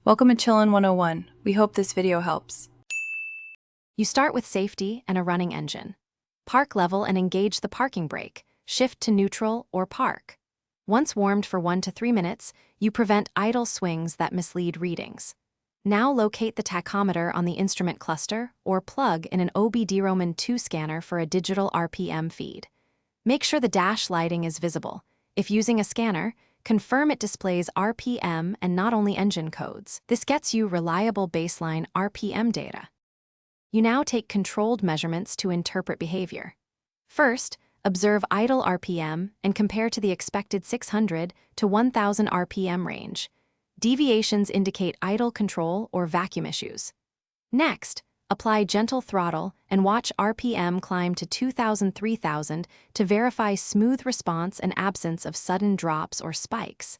Welcome to Chillin' 101. We hope this video helps. You start with safety and a running engine. Park level and engage the parking brake. Shift to neutral or park. Once warmed for 1 to 3 minutes, you prevent idle swings that mislead readings. Now locate the tachometer on the instrument cluster or plug in an OBD-ROMAN 2 scanner for a digital RPM feed. Make sure the dash lighting is visible. If using a scanner, confirm it displays RPM and not only engine codes. This gets you reliable baseline RPM data. You now take controlled measurements to interpret behavior. First, observe idle RPM and compare to the expected 600 to 1000 RPM range. Deviations indicate idle control or vacuum issues. Next, apply gentle throttle and watch RPM climb to 2000-3000 to verify smooth response and absence of sudden drops or spikes.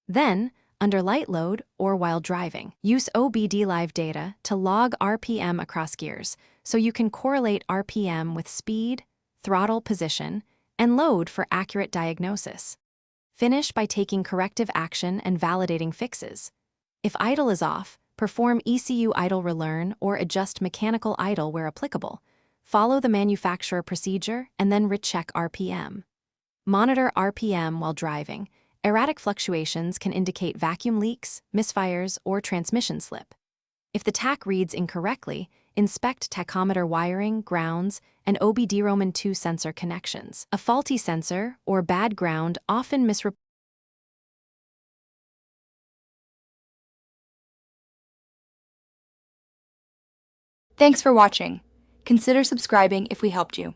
Then, under light load or while driving, use OBD Live data to log RPM across gears so you can correlate RPM with speed, throttle position, and load for accurate diagnosis. Finish by taking corrective action and validating fixes. If idle is off, perform ECU idle relearn or adjust mechanical idle where applicable. Follow the manufacturer procedure and then recheck RPM. Monitor RPM while driving. Erratic fluctuations can indicate vacuum leaks, misfires, or transmission slip. If the tach reads incorrectly, inspect tachometer wiring, grounds, and OBD-ROMAN 2 sensor connections. A faulty sensor or bad ground often misreports. Thanks for watching. Consider subscribing if we helped you.